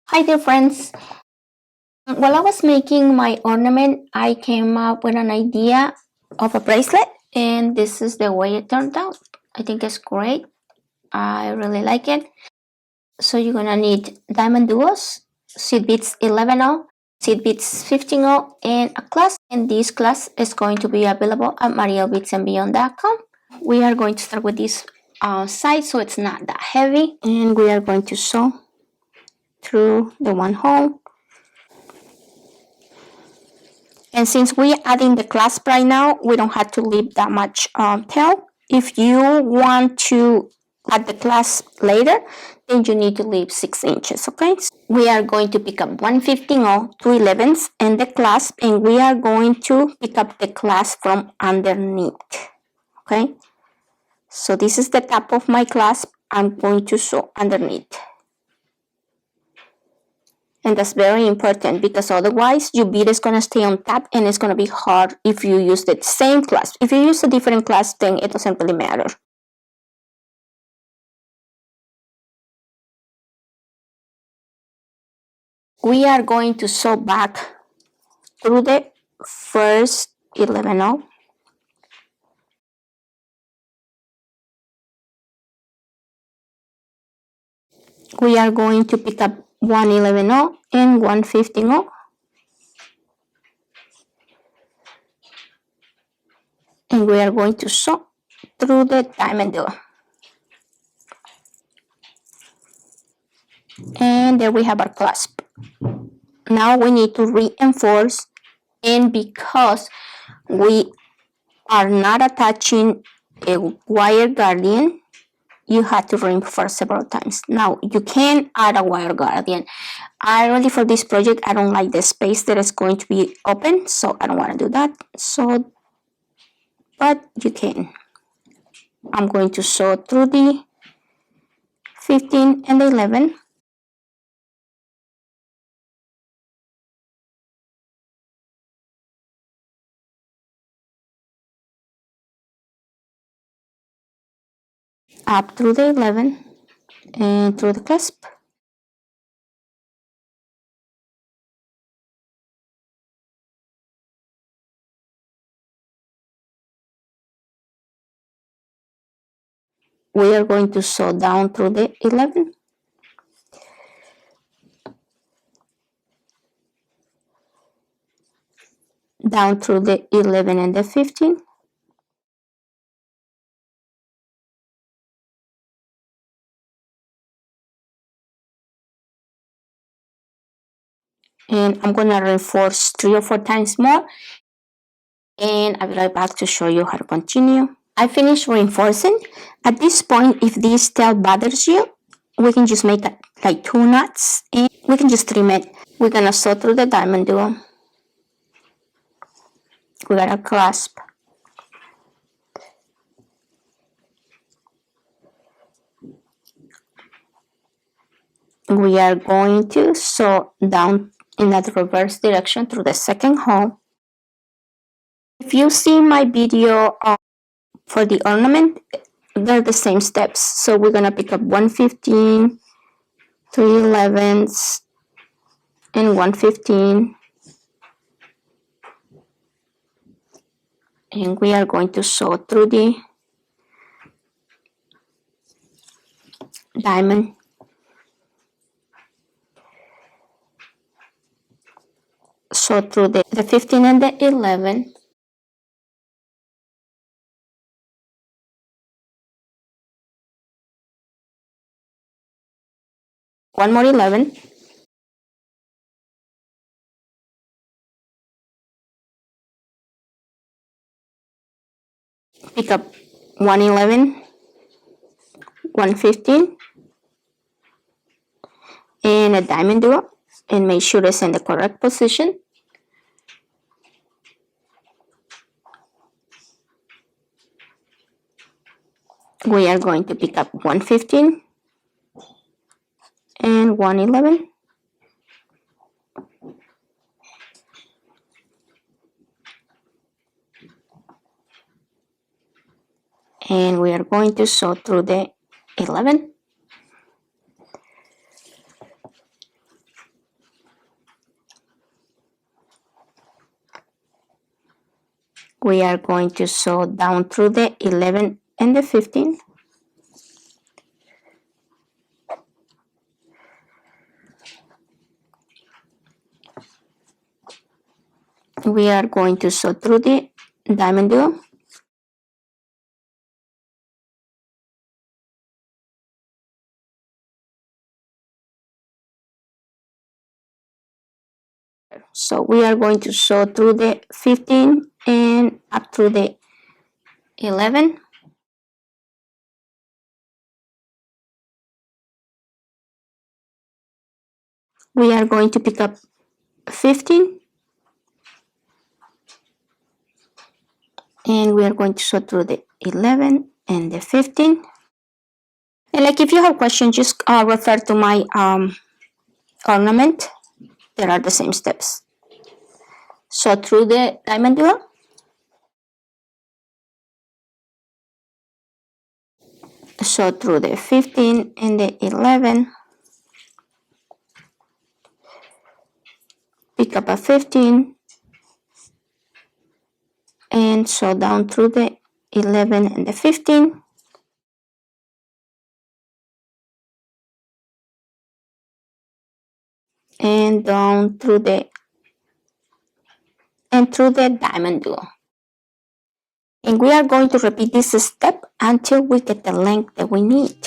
Hi there friends. While I was making my ornament, I came up with an idea of a bracelet and this is the way it turned out. I think it's great. I really like it. So you're gonna need diamond duos, seed beads 11/0, seed beads 15/0, and a clasp. And this clasp is going to be available at MarielBeadsandBeyond.com. We are going to start with this side so it's not that heavy, and we are going to sew through the one hole. And since we're adding the clasp right now, we don't have to leave that much tail. If you want to add the clasp later, then you need to leave 6 inches, okay? We are going to pick up 1/15 or 2/11 and the clasp, and we are going to pick up the clasp from underneath, okay? So this is the top of my clasp. I'm going to sew underneath. And that's very important because otherwise your bead is going to stay on top and it's going to be hard if you use the same clasp. If you use a different clasp, then it doesn't really matter. We are going to sew back through the first 11/0. We are going to pick up 1/11 and 1/15. And we are going to sew through the diamond duo. And there we have our clasp. Now we need to reinforce, and because we are not attaching a wire guardian, you have to reinforce several times. Now you can add a wire guardian. I really, for this project, I don't like the space that is going to be open, so I don't want to do that. So, but you can. I'm going to sew through the 15 and the 11. Up through the 11 and through the clasp. We are going to sew down through the 11. Down through the 11 and the 15. And I'm going to reinforce 3 or 4 times more, and I'll be right back to show you how to continue. I finished reinforcing. At this point, if this tail bothers you, we can just make like 2 knots and we can just trim it. We're gonna sew through the diamond duo. We got a clasp. We are going to sew down in that reverse direction through the second hole. If you see my video for the ornament, they're the same steps. So we're gonna pick up 1/15, 3/11, and 1/15, and we are going to sew through the diamond. Sew through the 15 and the 11. One more 11. Pick up 1/11, 1/15, and a diamond duo, and make sure it's in the correct position. We are going to pick up 1/15 and 1/11. And we are going to sew through the 11. We are going to sew down through the 11 and the 15. We are going to sew through the diamond duo. So we are going to sew through the 15 and up through the 11. We are going to pick up 15 and we are going to sew through the 11 and the 15. And like if you have questions, just refer to my ornament. There are the same steps. Sew through the diamond duo. Sew through the 15 and the 11. Pick up a 15 and sew down through the 11 and the 15. And down through the diamond duo. And we are going to repeat this step until we get the length that we need.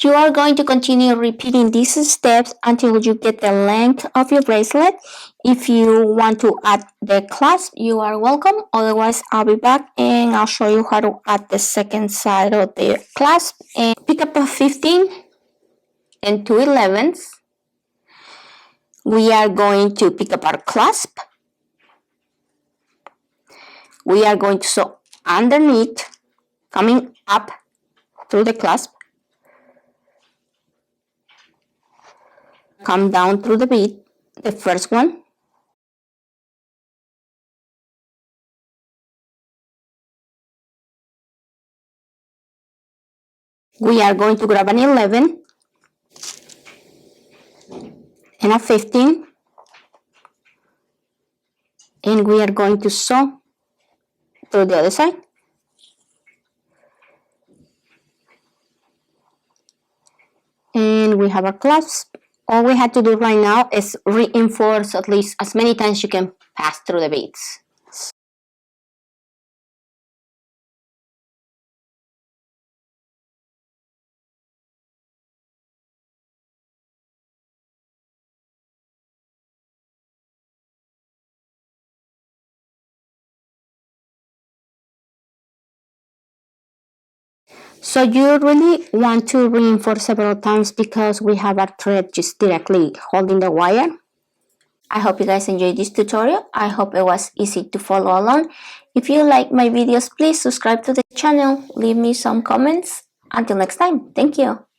You are going to continue repeating these steps until you get the length of your bracelet. If you want to add the clasp, you are welcome. Otherwise, I'll be back and I'll show you how to add the second side of the clasp. And pick up a 15 and 2 11s. We are going to pick up our clasp. We are going to sew underneath, coming up through the clasp. Come down through the bead, the first one. we are going to grab an 11 and a 15, and we are going to sew to the other side. And we have our clasp. All we have to do right now is reinforce at least as many times you can pass through the beads. So you really want to reinforce several times because we have our thread just directly holding the wire. I hope you guys enjoyed this tutorial. I hope it was easy to follow along. If you like my videos, please subscribe to the channel. Leave me some comments. Until next time, thank you.